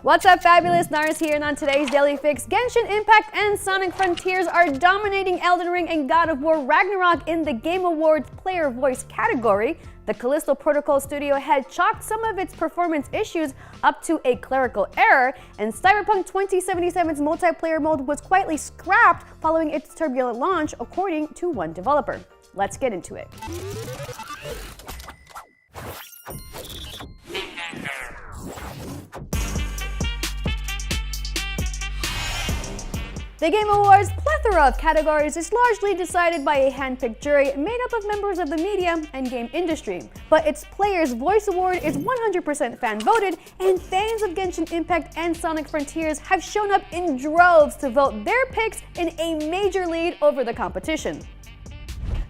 What's up, fabulous? Nars here, and on today's Daily Fix, Genshin Impact and Sonic Frontiers are dominating Elden Ring and God of War Ragnarok in the Game Awards Player Voice category. The Callisto Protocol studio had chalked some of its performance issues up to a clerical error, and Cyberpunk 2077's multiplayer mode was quietly scrapped following its turbulent launch, according to one developer. Let's get into it. The Game Awards' plethora of categories is largely decided by a hand-picked jury made up of members of the media and game industry. But its Player's Voice Award is 100% fan-voted, and fans of Genshin Impact and Sonic Frontiers have shown up in droves to vote their picks in a major lead over the competition.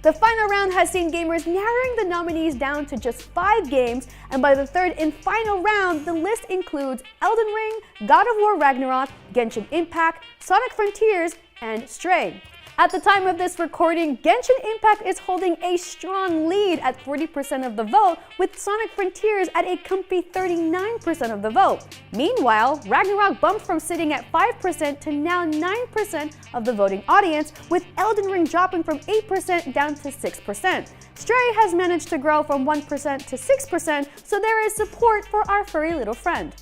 The final round has seen gamers narrowing the nominees down to just 5 games, and by the third and final round, the list includes Elden Ring, God of War Ragnarok, Genshin Impact, Sonic Frontiers, and Stray. At the time of this recording, Genshin Impact is holding a strong lead at 40% of the vote, with Sonic Frontiers at a comfy 39% of the vote. Meanwhile, Ragnarok bumped from sitting at 5% to now 9% of the voting audience, with Elden Ring dropping from 8% down to 6%. Stray has managed to grow from 1% to 6%, so there is support for our furry little friend.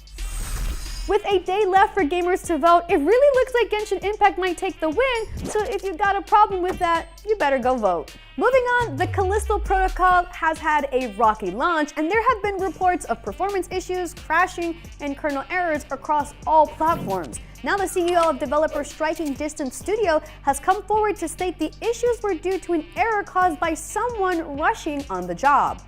With a day left for gamers to vote, it really looks like Genshin Impact might take the win, so if you've got a problem with that, you better go vote. Moving on, the Callisto Protocol has had a rocky launch, and there have been reports of performance issues, crashing, and kernel errors across all platforms. Now the CEO of developer Striking Distance Studio has come forward to state the issues were due to an error caused by someone rushing on the job.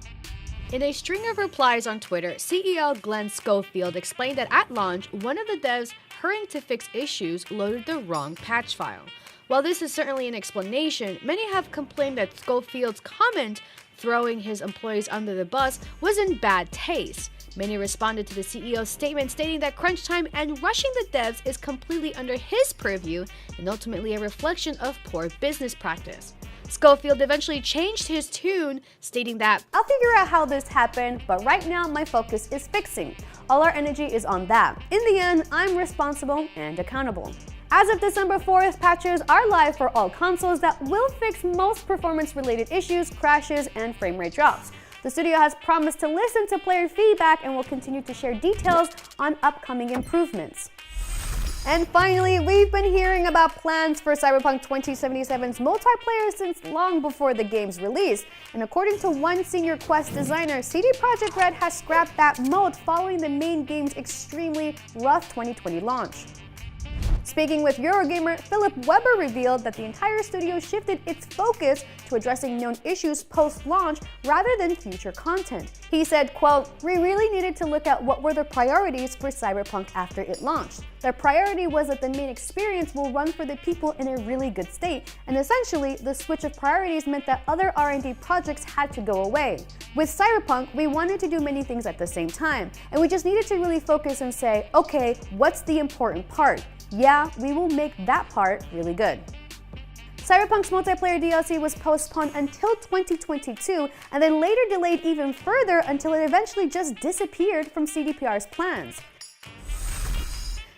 In a string of replies on Twitter, CEO Glenn Schofield explained that at launch, one of the devs hurrying to fix issues loaded the wrong patch file. While this is certainly an explanation, many have complained that Schofield's comment, throwing his employees under the bus, was in bad taste. Many responded to the CEO's statement stating that crunch time and rushing the devs is completely under his purview and ultimately a reflection of poor business practice. Schofield eventually changed his tune, stating that, "I'll figure out how this happened, but right now my focus is fixing. All our energy is on that. In the end, I'm responsible and accountable." As of December 4th, patches are live for all consoles that will fix most performance-related issues, crashes, and frame rate drops. The studio has promised to listen to player feedback and will continue to share details on upcoming improvements. And finally, we've been hearing about plans for Cyberpunk 2077's multiplayer since long before the game's release. And according to one senior Quest designer, CD Projekt Red has scrapped that mode following the main game's extremely rough 2020 launch. Speaking with Eurogamer, Philip Weber revealed that the entire studio shifted its focus to addressing known issues post-launch rather than future content. He said, quote, "We really needed to look at what were the priorities for Cyberpunk after it launched. Their priority was that the main experience will run for the people in a really good state, and essentially, the switch of priorities meant that other R&D projects had to go away. With Cyberpunk, we wanted to do many things at the same time, and we just needed to really focus and say, okay, what's the important part? Yeah, we will make that part really good." Cyberpunk's multiplayer DLC was postponed until 2022 and then later delayed even further until it eventually just disappeared from CDPR's plans.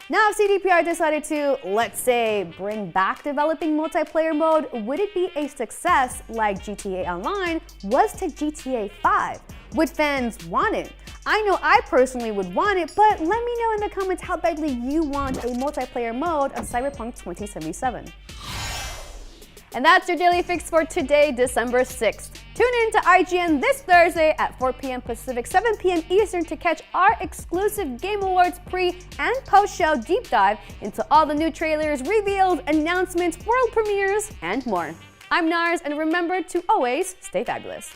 Now, if CDPR decided to, let's say, bring back developing multiplayer mode, would it be a success like GTA Online was to GTA 5? Would fans want it? I know I personally would want it, but let me know in the comments how badly you want a multiplayer mode of Cyberpunk 2077. And that's your Daily Fix for today, December 6th. Tune in to IGN this Thursday at 4 p.m. Pacific, 7 p.m. Eastern to catch our exclusive Game Awards pre- and post-show deep dive into all the new trailers, reveals, announcements, world premieres, and more. I'm Nars, and remember to always stay fabulous.